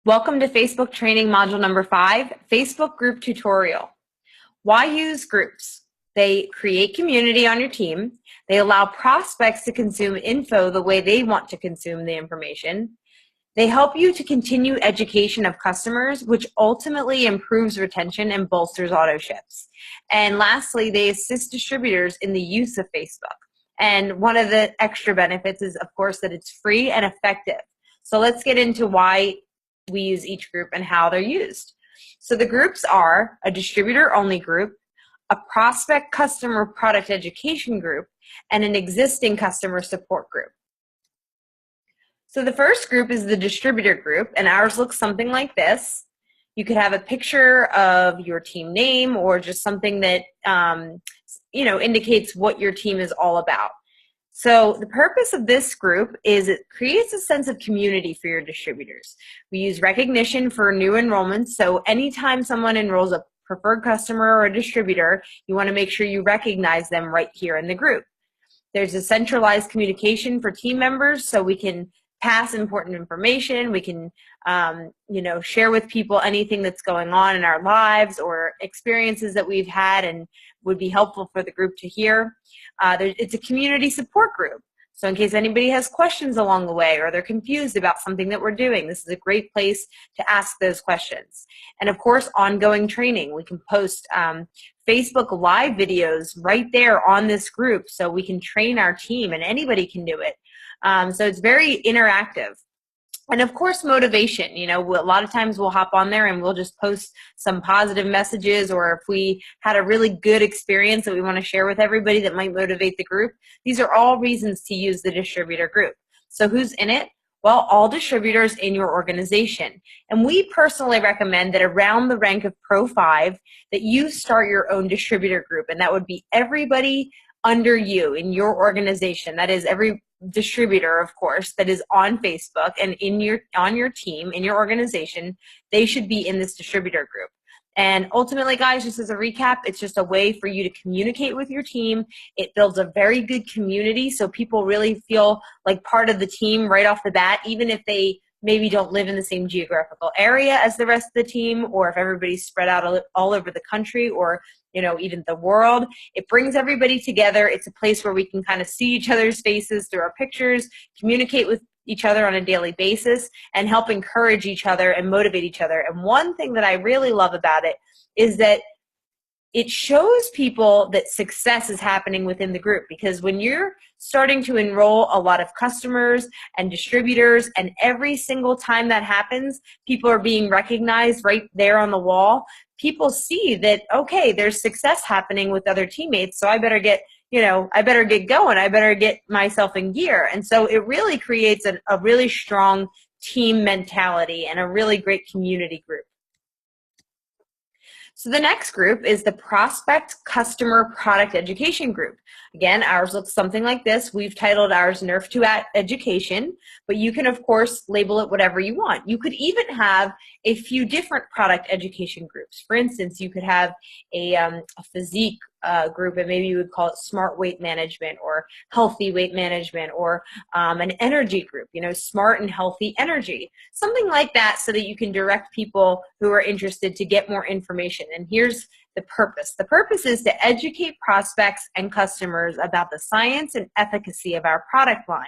Welcome to Facebook training module number 5, Facebook group tutorial. Why use groups? They create community on your team. They allow prospects to consume info the way they want to consume the information. They help you to continue education of customers, which ultimately improves retention and bolsters auto ships. And lastly, they assist distributors in the use of Facebook. And one of the extra benefits is, of course, that it's free and effective. So let's get into why we use each group and how they're used. So the groups are a distributor-only group, a prospect customer product education group, and an existing customer support group. So the first group is the distributor group, and ours looks something like this. You could have a picture of your team name or just something that indicates what your team is all about. So the purpose of this group is it creates a sense of community for your distributors. We use recognition for new enrollments, so anytime someone enrolls a preferred customer or a distributor, you want to make sure you recognize them right here in the group. There's a centralized communication for team members, so we can pass important information. We can, share with people anything that's going on in our lives or experiences that we've had and would be helpful for the group to hear. It's a community support group. So in case anybody has questions along the way or they're confused about something that we're doing, this is a great place to ask those questions. And of course, ongoing training. We can post Facebook Live videos right there on this group so we can train our team and anybody can do it. So it's very interactive. And of course, motivation. A lot of times we'll hop on there and we'll just post some positive messages, or if we had a really good experience that we want to share with everybody that might motivate the group. These are all reasons to use the distributor group. So who's in it? Well, all distributors in your organization. And we personally recommend that around the rank of Pro 5 that you start your own distributor group, and that would be everybody under you in your organization. That is every distributor, of course, that is on Facebook and on your team, in your organization, they should be in this distributor group. And ultimately, guys, just as a recap, it's just a way for you to communicate with your team. It builds a very good community so people really feel like part of the team right off the bat, even if they maybe don't live in the same geographical area as the rest of the team, or if everybody's spread out all over the country or even the world. It brings everybody together. It's a place where we can kind of see each other's faces through our pictures, communicate with each other on a daily basis, and help encourage each other and motivate each other. And one thing that I really love about it is that it shows people that success is happening within the group, because when you're starting to enroll a lot of customers and distributors, and every single time that happens, people are being recognized right there on the wall, people see that, okay, there's success happening with other teammates, so I better get going. I better get myself in gear. And so it really creates a really strong team mentality and a really great community group. So the next group is the Prospect Customer Product Education Group. Again, ours looks something like this. We've titled ours Nerf to Education, but you can, of course, label it whatever you want. You could even have a few different product education groups. For instance, you could have a physique group, and maybe you would call it smart weight management or healthy weight management, or an energy group, smart and healthy energy, something like that, so that you can direct people who are interested to get more information. And here's the purpose. The purpose is to educate prospects and customers about the science and efficacy of our product line.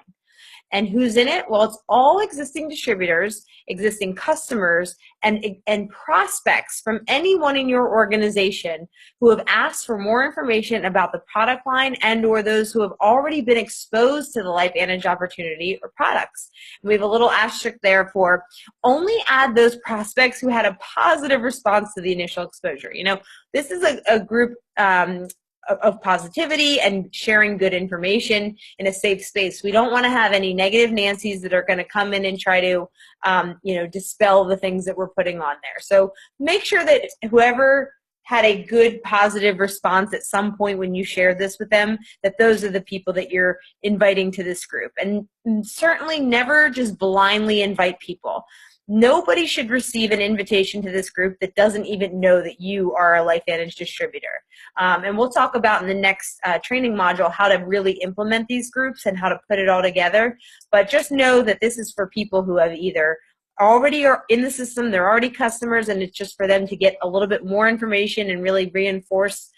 And who's in it? Well, it's all existing distributors, existing customers, and prospects from anyone in your organization who have asked for more information about the product line, and or those who have already been exposed to the LifeVantage opportunity or products. And we have a little asterisk there for only add those prospects who had a positive response to the initial exposure. This is a group of positivity and sharing good information in a safe space. We don't want to have any negative Nancy's that are going to come in and try to, dispel the things that we're putting on there. So make sure that whoever had a good positive response at some point when you shared this with them, that those are the people that you're inviting to this group. And certainly never just blindly invite people. Nobody should receive an invitation to this group that doesn't even know that you are a LifeVantage distributor. And we'll talk about in the next training module how to really implement these groups and how to put it all together. But just know that this is for people who have either already are in the system, they're already customers, and it's just for them to get a little bit more information and really reinforce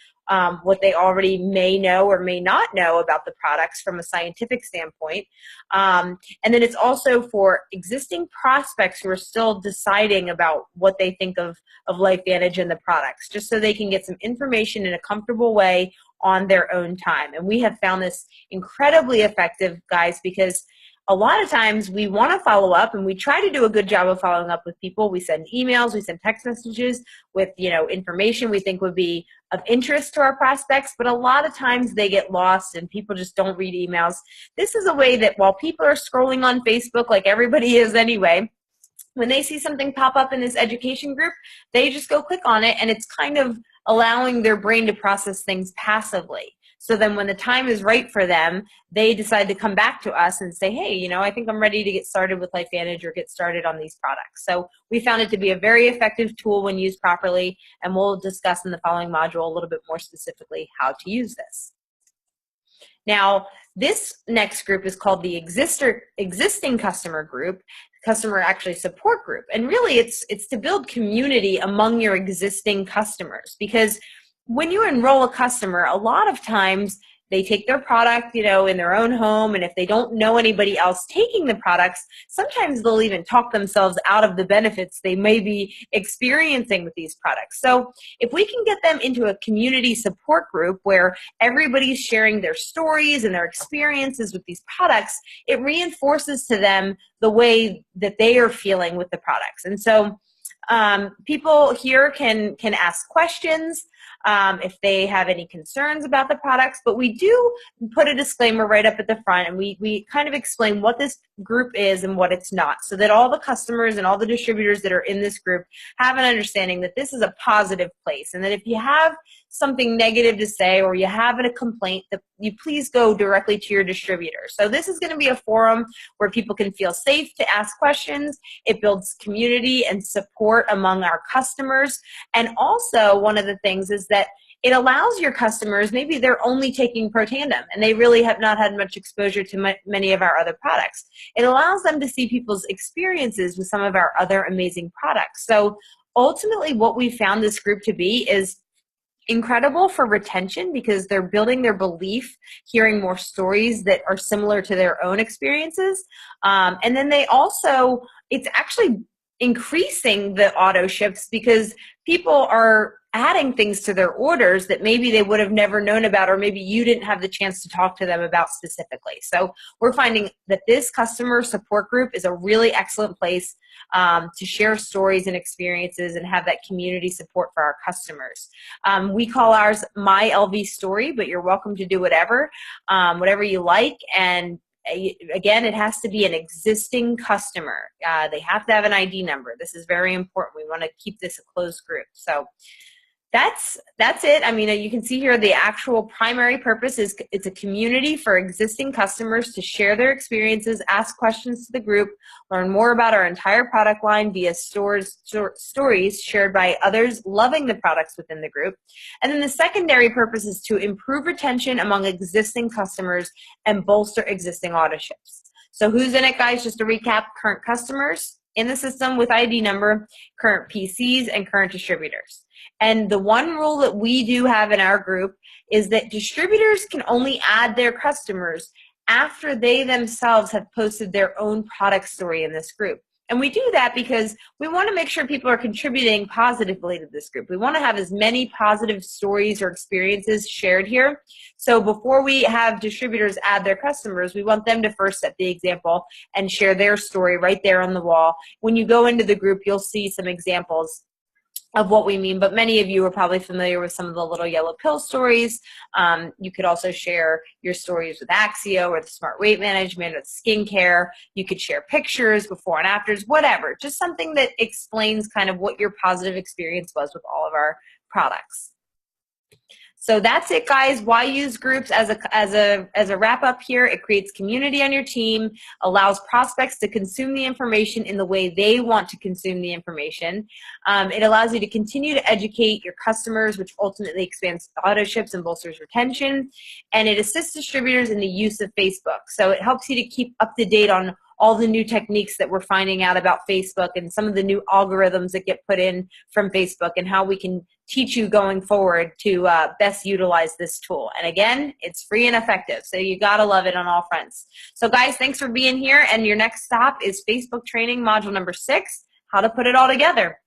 what they already may know or may not know about the products from a scientific standpoint. And then it's also for existing prospects who are still deciding about what they think of LifeVantage and the products, just so they can get some information in a comfortable way on their own time. And we have found this incredibly effective, guys, because a lot of times we want to follow up, and we try to do a good job of following up with people. We send emails, we send text messages with, information we think would be of interest to our prospects, but a lot of times they get lost and people just don't read emails. This is a way that while people are scrolling on Facebook, like everybody is anyway, when they see something pop up in this education group, they just go click on it, and it's kind of allowing their brain to process things passively. So then when the time is right for them, they decide to come back to us and say, hey, I think I'm ready to get started with LifeVantage or get started on these products. So we found it to be a very effective tool when used properly, and we'll discuss in the following module a little bit more specifically how to use this. Now, this next group is called the existing customer group, customer actually support group. And really it's to build community among your existing customers, because when you enroll a customer, a lot of times they take their product, in their own home, and if they don't know anybody else taking the products, sometimes they'll even talk themselves out of the benefits they may be experiencing with these products. So if we can get them into a community support group where everybody's sharing their stories and their experiences with these products, it reinforces to them the way that they are feeling with the products. And so people here can ask questions if they have any concerns about the products, but we do put a disclaimer right up at the front, and we kind of explain what this group is and what it's not, so that all the customers and all the distributors that are in this group have an understanding that this is a positive place, and that if you have something negative to say or you have a complaint, that you please go directly to your distributor. So this is going to be a forum where people can feel safe to ask questions. It builds community and support among our customers. And also one of the things is that it allows your customers, maybe they're only taking Protandim and they really have not had much exposure to many of our other products. It allows them to see people's experiences with some of our other amazing products. So ultimately what we found this group to be is incredible for retention, because they're building their belief, hearing more stories that are similar to their own experiences. And then it's actually increasing the auto ships, because people are adding things to their orders that maybe they would have never known about, or maybe you didn't have the chance to talk to them about specifically. So we're finding that this customer support group is a really excellent place to share stories and experiences and have that community support for our customers. We call ours My LV Story, but you're welcome to do whatever you like. And again, it has to be an existing customer. They have to have an ID number. This is very important. We want to keep this a closed group. So that's it. I mean, you can see here the actual primary purpose is it's a community for existing customers to share their experiences, ask questions to the group, learn more about our entire product line via stories shared by others loving the products within the group. And then the secondary purpose is to improve retention among existing customers and bolster existing auto ships. So who's in it, guys? Just to recap: current customers in the system with ID number, current PCs, and current distributors. And the one rule that we do have in our group is that distributors can only add their customers after they themselves have posted their own product story in this group. And we do that because we want to make sure people are contributing positively to this group. We want to have as many positive stories or experiences shared here. So before we have distributors add their customers, we want them to first set the example and share their story right there on the wall. When you go into the group, you'll see some examples of what we mean, but many of you are probably familiar with some of the little yellow pill stories. You could also share your stories with Axio or the smart weight management or skincare. You could share pictures, before and afters, whatever, just something that explains kind of what your positive experience was with all of our products. So that's it, guys. Why use groups? As a wrap up here, it creates community on your team, allows prospects to consume the information in the way they want to consume the information. It allows you to continue to educate your customers, which ultimately expands auto ships and bolsters retention. And it assists distributors in the use of Facebook. So it helps you to keep up to date on all the new techniques that we're finding out about Facebook and some of the new algorithms that get put in from Facebook and how we can teach you going forward to best utilize this tool. And again, it's free and effective, so you gotta love it on all fronts. So guys, thanks for being here, and your next stop is Facebook training module number 6, how to put it all together.